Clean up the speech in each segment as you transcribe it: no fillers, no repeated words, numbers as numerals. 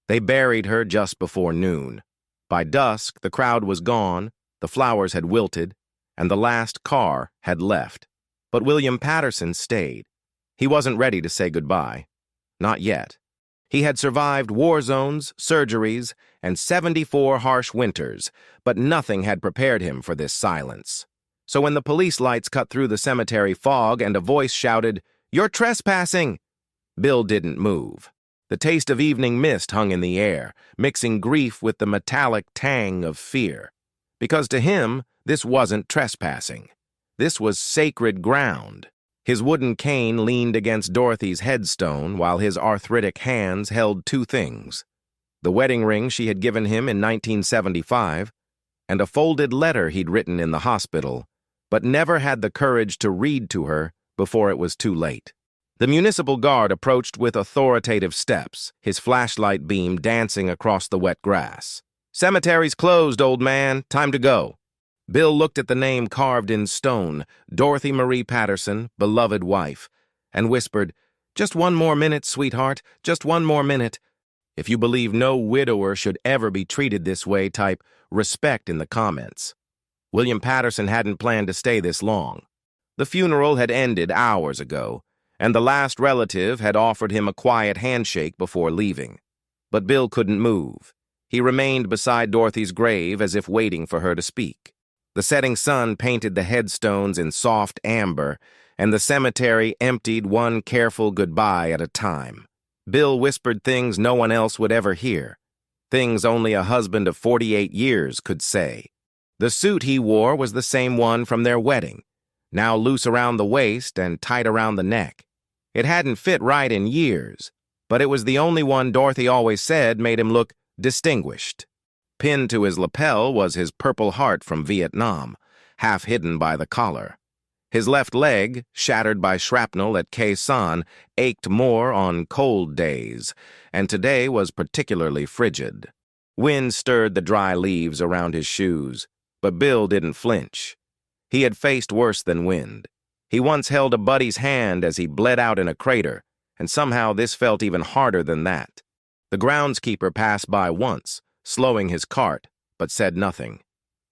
They buried her just before noon. By dusk, the crowd was gone, the flowers had wilted, and the last car had left. But William Patterson stayed. He wasn't ready to say goodbye. Not yet. He had survived war zones, surgeries, and 74 harsh winters, but nothing had prepared him for this silence. So when the police lights cut through the cemetery fog and a voice shouted, "You're trespassing!" Bill didn't move. The taste of evening mist hung in the air, mixing grief with the metallic tang of fear. Because to him, this wasn't trespassing. This was sacred ground. His wooden cane leaned against Dorothy's headstone while his arthritic hands held two things: the wedding ring she had given him in 1975 and a folded letter he'd written in the hospital, but never had the courage to read to her before it was too late. The municipal guard approached with authoritative steps, his flashlight beam dancing across the wet grass. "Cemetery's closed, old man. Time to go." Bill looked at the name carved in stone, Dorothy Marie Patterson, beloved wife, and whispered, "Just one more minute, sweetheart, just one more minute." If you believe no widower should ever be treated this way, type respect in the comments. William Patterson hadn't planned to stay this long. The funeral had ended hours ago, and the last relative had offered him a quiet handshake before leaving. But Bill couldn't move. He remained beside Dorothy's grave as if waiting for her to speak. The setting sun painted the headstones in soft amber, and the cemetery emptied one careful goodbye at a time. Bill whispered things no one else would ever hear, things only a husband of 48 years could say. The suit he wore was the same one from their wedding, now loose around the waist and tight around the neck. It hadn't fit right in years, but it was the only one Dorothy always said made him look distinguished. Pinned to his lapel was his Purple Heart from Vietnam, half hidden by the collar. His left leg, shattered by shrapnel at Khe Sanh, ached more on cold days, and today was particularly frigid. Wind stirred the dry leaves around his shoes, but Bill didn't flinch. He had faced worse than wind. He once held a buddy's hand as he bled out in a crater, and somehow this felt even harder than that. The groundskeeper passed by once, slowing his cart, but said nothing.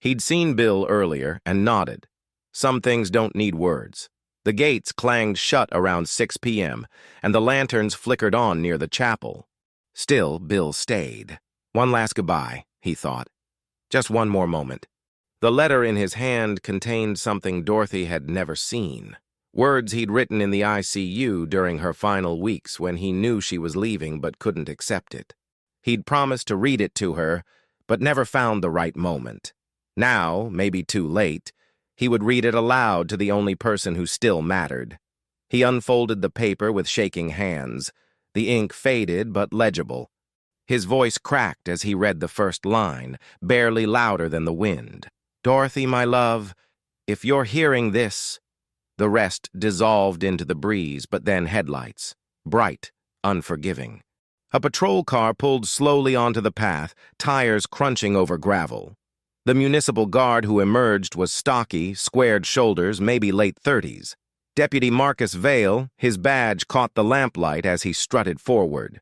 He'd seen Bill earlier and nodded. Some things don't need words. The gates clanged shut around 6 p.m., and the lanterns flickered on near the chapel. Still, Bill stayed. One last goodbye, he thought. Just one more moment. The letter in his hand contained something Dorothy had never seen. Words he'd written in the ICU during her final weeks when he knew she was leaving but couldn't accept it. He'd promised to read it to her, but never found the right moment. Now, maybe too late, he would read it aloud to the only person who still mattered. He unfolded the paper with shaking hands. The ink faded but legible. His voice cracked as he read the first line, barely louder than the wind. "Dorothy, my love, if you're hearing this..." The rest dissolved into the breeze, but then headlights, bright, unforgiving. A patrol car pulled slowly onto the path, tires crunching over gravel. The municipal guard who emerged was stocky, squared shoulders, maybe late 30s. Deputy Marcus Vale, his badge caught the lamplight as he strutted forward.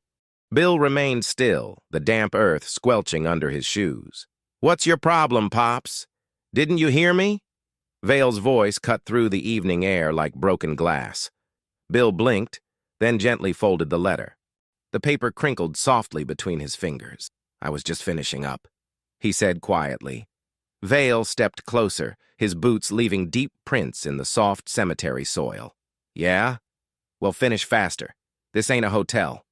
Bill remained still, the damp earth squelching under his shoes. "What's your problem, Pops? Didn't you hear me?" Vale's voice cut through the evening air like broken glass. Bill blinked, then gently folded the letter. The paper crinkled softly between his fingers. "I was just finishing up," he said quietly. Vale stepped closer, his boots leaving deep prints in the soft cemetery soil. "Yeah? Well, finish faster. This ain't a hotel."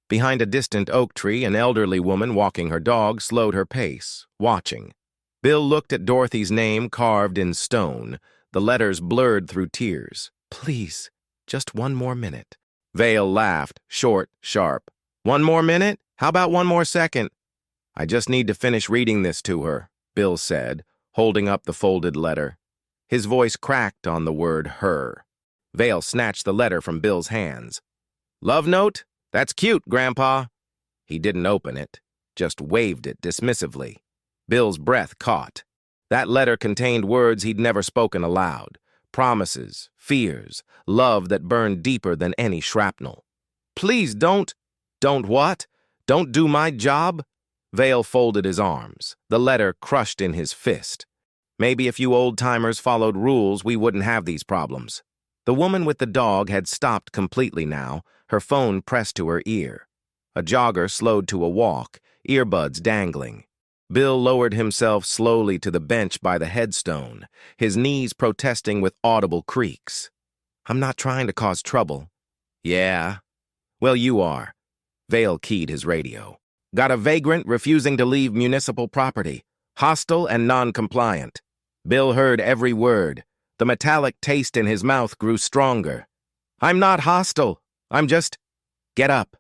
Behind a distant oak tree, an elderly woman walking her dog slowed her pace, watching. Bill looked at Dorothy's name carved in stone, the letters blurred through tears. "Please, just one more minute." Vale laughed, short, sharp. "One more minute? How about one more second?" "I just need to finish reading this to her," Bill said, holding up the folded letter. His voice cracked on the word her. Vale snatched the letter from Bill's hands. "Love note? That's cute, Grandpa." He didn't open it, just waved it dismissively. Bill's breath caught. That letter contained words he'd never spoken aloud. Promises, fears, love that burned deeper than any shrapnel. "Please don't..." "Don't what?" Don't do my job? Vale folded his arms, the letter crushed in his fist. Maybe if you old-timers followed rules, we wouldn't have these problems. The woman with the dog had stopped completely now, her phone pressed to her ear. A jogger slowed to a walk, earbuds dangling. Bill lowered himself slowly to the bench by the headstone, his knees protesting with audible creaks. I'm not trying to cause trouble. Yeah. Well, you are. Vale keyed his radio. Got a vagrant refusing to leave municipal property. Hostile and non-compliant. Bill heard every word. The metallic taste in his mouth grew stronger. I'm not hostile. I'm just... Get up.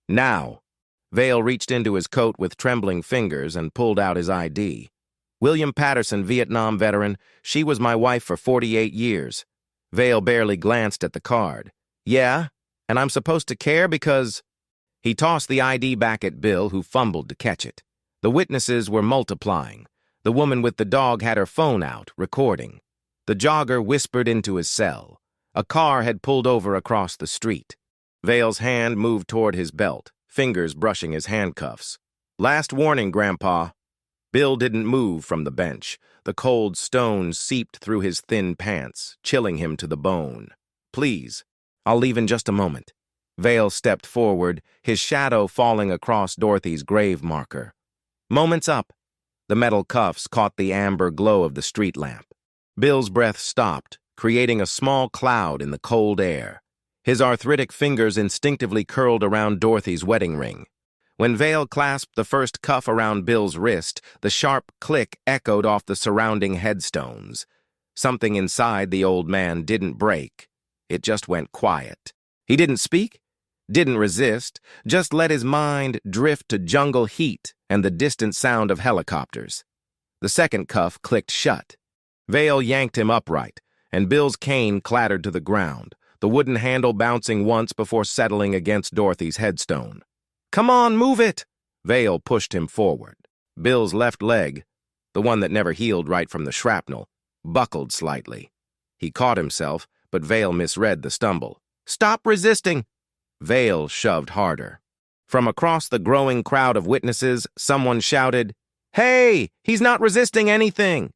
Now. Vale reached into his coat with trembling fingers and pulled out his ID. William Patterson, Vietnam veteran. She was my wife for 48 years. Vale barely glanced at the card. Yeah? And I'm supposed to care because... He tossed the ID back at Bill, who fumbled to catch it. The witnesses were multiplying. The woman with the dog had her phone out, recording. The jogger whispered into his cell. A car had pulled over across the street. Vale's hand moved toward his belt, fingers brushing his handcuffs. Last warning, Grandpa. Bill didn't move from the bench. The cold stones seeped through his thin pants, chilling him to the bone. Please, I'll leave in just a moment. Vale stepped forward, his shadow falling across Dorothy's grave marker. Moments up. The metal cuffs caught the amber glow of the street lamp. Bill's breath stopped, creating a small cloud in the cold air. His arthritic fingers instinctively curled around Dorothy's wedding ring. When Vale clasped the first cuff around Bill's wrist, the sharp click echoed off the surrounding headstones. Something inside the old man didn't break. It just went quiet. He didn't speak, didn't resist, just let his mind drift to jungle heat and the distant sound of helicopters. The second cuff clicked shut. Vale yanked him upright, and Bill's cane clattered to the ground, the wooden handle bouncing once before settling against Dorothy's headstone. Come on, move it! Vale pushed him forward. Bill's left leg, the one that never healed right from the shrapnel, buckled slightly. He caught himself, but Vale misread the stumble. Stop resisting! Vale shoved harder. From across the growing crowd of witnesses, someone shouted, Hey, he's not resisting anything!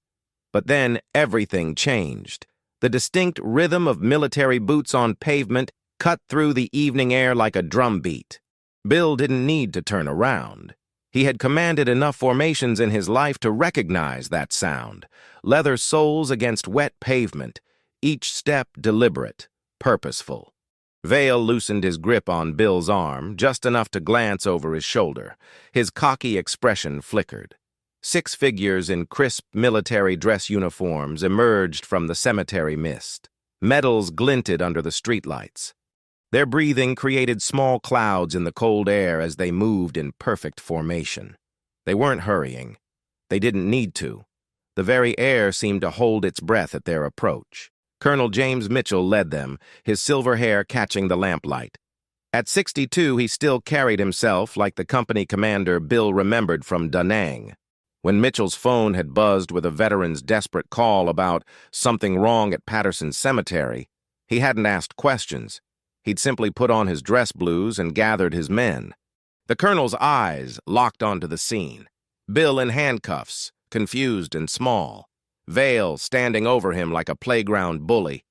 But then everything changed. The distinct rhythm of military boots on pavement cut through the evening air like a drumbeat. Bill didn't need to turn around. He had commanded enough formations in his life to recognize that sound. Leather soles against wet pavement, each step deliberate, purposeful. Vale loosened his grip on Bill's arm, just enough to glance over his shoulder. His cocky expression flickered. 6 figures in crisp military dress uniforms emerged from the cemetery mist. Medals glinted under the streetlights. Their breathing created small clouds in the cold air as they moved in perfect formation. They weren't hurrying. They didn't need to. The very air seemed to hold its breath at their approach. Colonel James Mitchell led them, his silver hair catching the lamplight. At 62, he still carried himself like the company commander Bill remembered from Da Nang. When Mitchell's phone had buzzed with a veteran's desperate call about something wrong at Patterson Cemetery, he hadn't asked questions. He'd simply put on his dress blues and gathered his men. The colonel's eyes locked onto the scene. Bill in handcuffs, confused and small. Vale standing over him like a playground bully.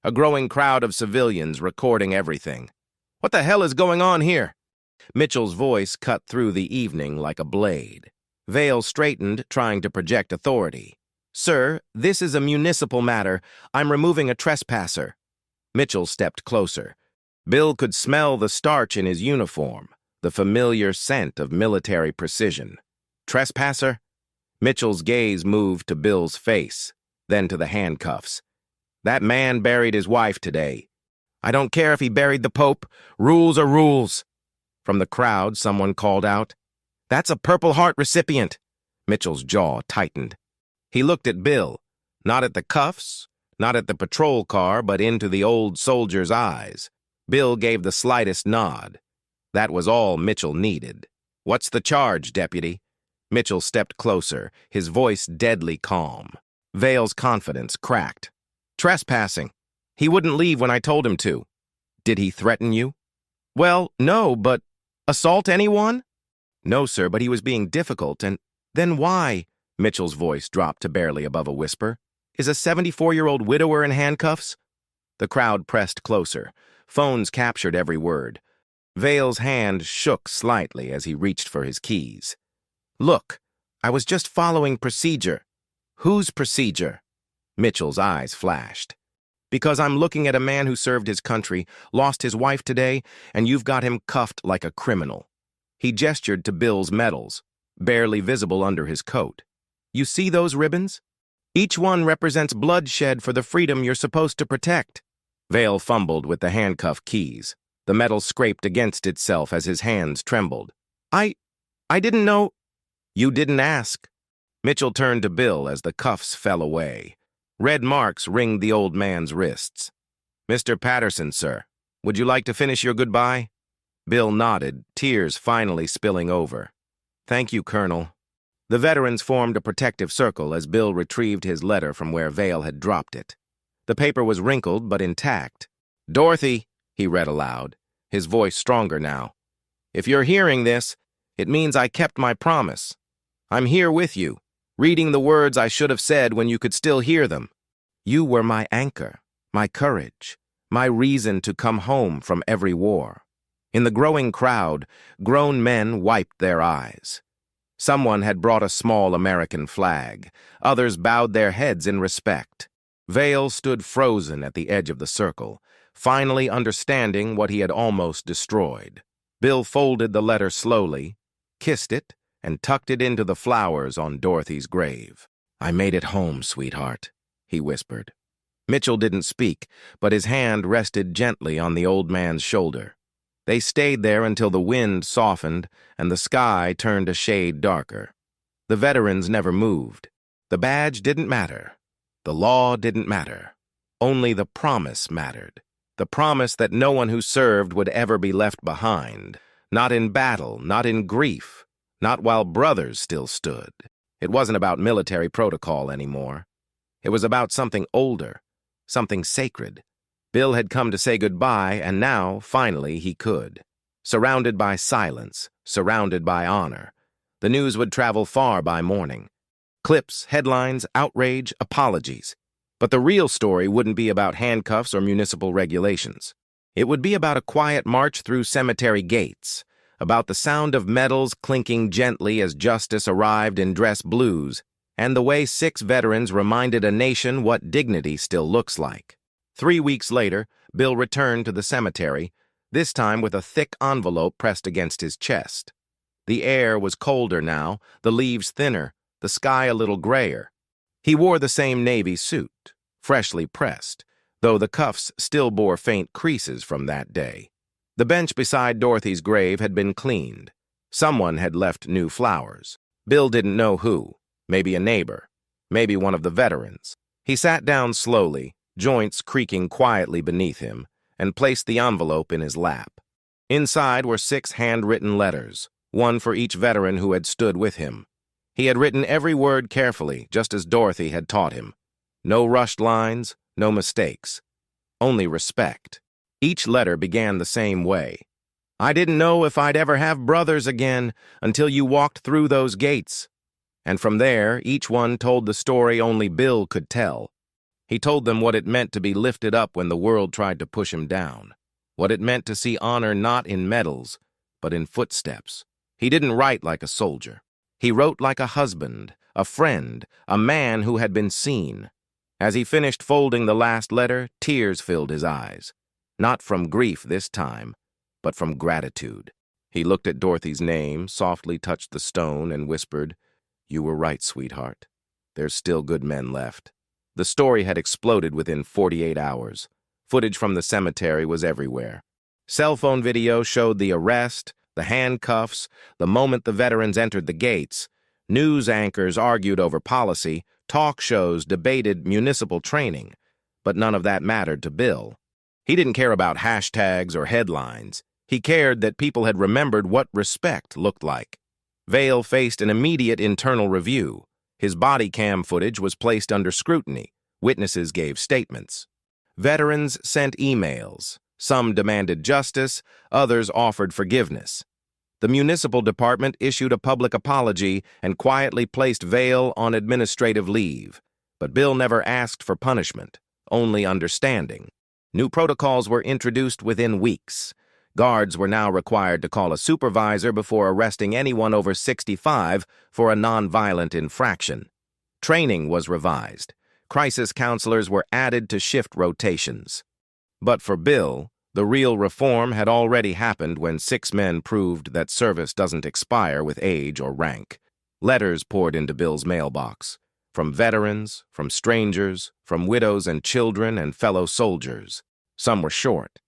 A growing crowd of civilians recording everything. What the hell is going on here? Mitchell's voice cut through the evening like a blade. Vale straightened, trying to project authority. Sir, this is a municipal matter. I'm removing a trespasser. Mitchell stepped closer. Bill could smell the starch in his uniform, the familiar scent of military precision. Trespasser? Mitchell's gaze moved to Bill's face, then to the handcuffs. That man buried his wife today. I don't care if he buried the Pope. Rules are rules. From the crowd, someone called out, That's a Purple Heart recipient. Mitchell's jaw tightened. He looked at Bill, not at the cuffs, not at the patrol car, but into the old soldier's eyes. Bill gave the slightest nod. That was all Mitchell needed. What's the charge, Deputy? Mitchell stepped closer, his voice deadly calm. Vale's confidence cracked. Trespassing. He wouldn't leave when I told him to. Did he threaten you? Well, no, but assault anyone? No, sir, but he was being difficult, and then why? Mitchell's voice dropped to barely above a whisper. Is a 74-year-old widower in handcuffs? The crowd pressed closer. Phones captured every word. Vale's hand shook slightly as he reached for his keys. Look, I was just following procedure. Whose procedure? Mitchell's eyes flashed. Because I'm looking at a man who served his country, lost his wife today, and you've got him cuffed like a criminal. He gestured to Bill's medals, barely visible under his coat. You see those ribbons? Each one represents bloodshed for the freedom you're supposed to protect. Vale fumbled with the handcuff keys. The metal scraped against itself as his hands trembled. I didn't know. You didn't ask. Mitchell turned to Bill as the cuffs fell away. Red marks ringed the old man's wrists. Mr. Patterson, sir, would you like to finish your goodbye? Bill nodded, tears finally spilling over. Thank you, Colonel. The veterans formed a protective circle as Bill retrieved his letter from where Vale had dropped it. The paper was wrinkled but intact. Dorothy, he read aloud, his voice stronger now. If you're hearing this, it means I kept my promise. I'm here with you, reading the words I should have said when you could still hear them. You were my anchor, my courage, my reason to come home from every war. In the growing crowd, grown men wiped their eyes. Someone had brought a small American flag. Others bowed their heads in respect. Vale stood frozen at the edge of the circle, finally understanding what he had almost destroyed. Bill folded the letter slowly, kissed it, and tucked it into the flowers on Dorothy's grave. I made it home, sweetheart, he whispered. Mitchell didn't speak, but his hand rested gently on the old man's shoulder. They stayed there until the wind softened and the sky turned a shade darker. The veterans never moved. The badge didn't matter. The law didn't matter. Only the promise mattered. The promise that no one who served would ever be left behind. Not in battle, not in grief, not while brothers still stood. It wasn't about military protocol anymore. It was about something older, something sacred. Bill had come to say goodbye, and now, finally, he could. Surrounded by silence, surrounded by honor. The news would travel far by morning. Clips, headlines, outrage, apologies. But the real story wouldn't be about handcuffs or municipal regulations. It would be about a quiet march through cemetery gates, about the sound of medals clinking gently as justice arrived in dress blues, and the way 6 veterans reminded a nation what dignity still looks like. 3 weeks later, Bill returned to the cemetery, this time with a thick envelope pressed against his chest. The air was colder now, the leaves thinner, the sky a little grayer. He wore the same navy suit, freshly pressed, though the cuffs still bore faint creases from that day. The bench beside Dorothy's grave had been cleaned. Someone had left new flowers. Bill didn't know who. Maybe a neighbor. Maybe one of the veterans. He sat down slowly, joints creaking quietly beneath him, and placed the envelope in his lap. Inside were 6 handwritten letters, one for each veteran who had stood with him. He had written every word carefully, just as Dorothy had taught him. No rushed lines, no mistakes. Only respect. Each letter began the same way. I didn't know if I'd ever have brothers again until you walked through those gates. And from there, each one told the story only Bill could tell. He told them what it meant to be lifted up when the world tried to push him down, what it meant to see honor not in medals, but in footsteps. He didn't write like a soldier. He wrote like a husband, a friend, a man who had been seen. As he finished folding the last letter, tears filled his eyes. Not from grief this time, but from gratitude. He looked at Dorothy's name, softly touched the stone, and whispered, "You were right, sweetheart. There's still good men left." The story had exploded within 48 hours. Footage from the cemetery was everywhere. Cell phone video showed the arrest, the handcuffs, the moment the veterans entered the gates. News anchors argued over policy, talk shows debated municipal training. But none of that mattered to Bill. He didn't care about hashtags or headlines. He cared that people had remembered what respect looked like. Vale faced an immediate internal review. His body cam footage was placed under scrutiny. Witnesses gave statements. Veterans sent emails. Some demanded justice, others offered forgiveness. The municipal department issued a public apology and quietly placed Vale on administrative leave. But Bill never asked for punishment, only understanding. New protocols were introduced within weeks. Guards were now required to call a supervisor before arresting anyone over 65 for a nonviolent infraction. Training was revised. Crisis counselors were added to shift rotations. But for Bill, the real reform had already happened when 6 men proved that service doesn't expire with age or rank. Letters poured into Bill's mailbox. From veterans, from strangers, from widows and children and fellow soldiers. Some were short.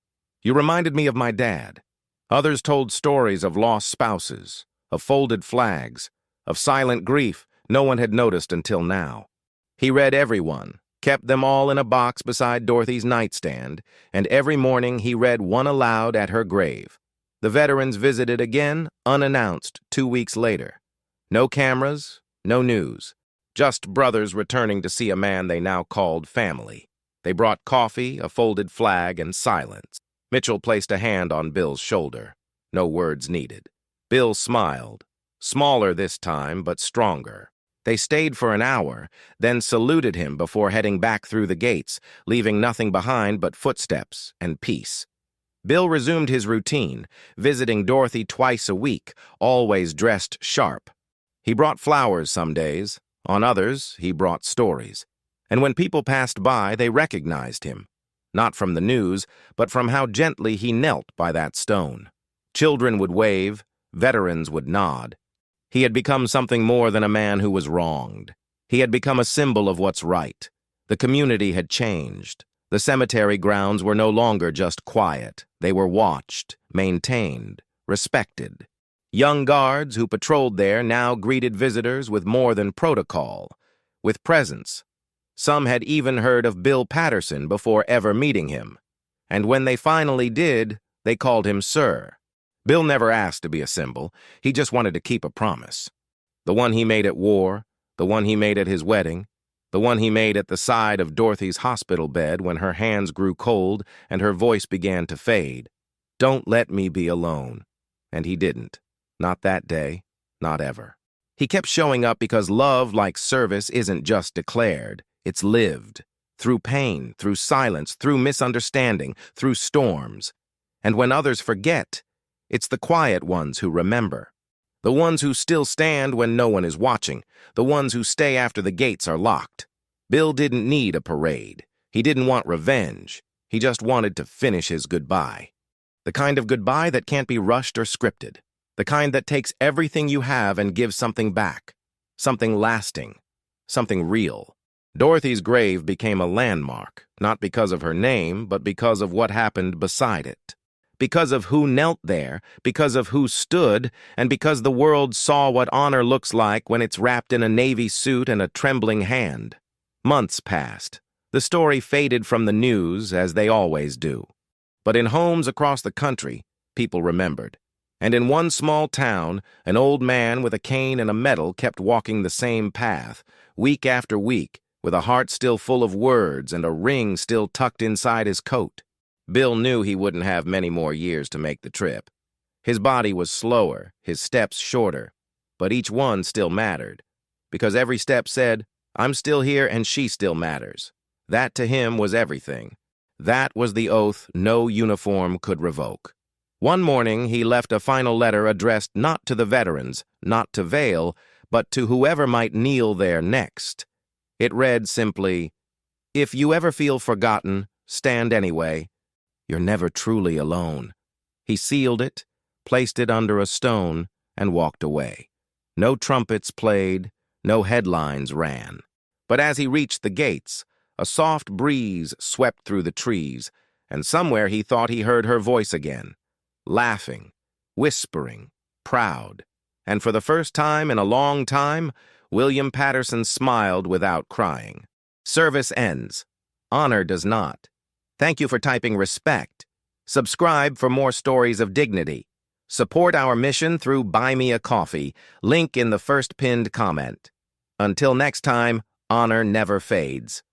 You reminded me of my dad. Others told stories of lost spouses, of folded flags, of silent grief no one had noticed until now. He read every one, kept them all in a box beside Dorothy's nightstand, and every morning he read one aloud at her grave. The veterans visited again, unannounced, 2 weeks later. No cameras, no news. Just brothers returning to see a man they now called family. They brought coffee, a folded flag, and silence. Mitchell placed a hand on Bill's shoulder. No words needed. Bill smiled. Smaller this time, but stronger. They stayed for an hour, then saluted him before heading back through the gates, leaving nothing behind but footsteps and peace. Bill resumed his routine, visiting Dorothy twice a week, always dressed sharp. He brought flowers some days. On others, he brought stories. And when people passed by, they recognized him. Not from the news, but from how gently he knelt by that stone. Children would wave, veterans would nod. He had become something more than a man who was wronged. He had become a symbol of what's right. The community had changed. The cemetery grounds were no longer just quiet. They were watched, maintained, respected. Young guards who patrolled there now greeted visitors with more than protocol, with presence. Some had even heard of Bill Patterson before ever meeting him. And when they finally did, they called him Sir. Bill never asked to be a symbol. He just wanted to keep a promise. The one he made at war, the one he made at his wedding, the one he made at the side of Dorothy's hospital bed when her hands grew cold and her voice began to fade. Don't let me be alone. And he didn't. Not that day, not ever. He kept showing up because love, like service, isn't just declared. It's lived. Through pain, through silence, through misunderstanding, through storms. And when others forget, it's the quiet ones who remember. The ones who still stand when no one is watching. The ones who stay after the gates are locked. Bill didn't need a parade. He didn't want revenge. He just wanted to finish his goodbye. The kind of goodbye that can't be rushed or scripted. The kind that takes everything you have and gives something back. Something lasting. Something real. Dorothy's grave became a landmark, not because of her name, but because of what happened beside it. Because of who knelt there, because of who stood, and because the world saw what honor looks like when it's wrapped in a navy suit and a trembling hand. Months passed. The story faded from the news, as they always do. But in homes across the country, people remembered. And in one small town, an old man with a cane and a medal kept walking the same path, week after week, with a heart still full of words and a ring still tucked inside his coat. Bill knew he wouldn't have many more years to make the trip. His body was slower, his steps shorter, but each one still mattered, because every step said, I'm still here and she still matters. That to him was everything. That was the oath no uniform could revoke. One morning, he left a final letter addressed not to the veterans, not to Vale, but to whoever might kneel there next. It read simply, If you ever feel forgotten, stand anyway. You're never truly alone. He sealed it, placed it under a stone, and walked away. No trumpets played, no headlines ran. But as he reached the gates, a soft breeze swept through the trees, and somewhere he thought he heard her voice again. Laughing, whispering, proud. And for the first time in a long time, William Patterson smiled without crying. Service ends. Honor does not. Thank you for typing respect. Subscribe for more stories of dignity. Support our mission through Buy Me a Coffee, link in the first pinned comment. Until next time, honor never fades.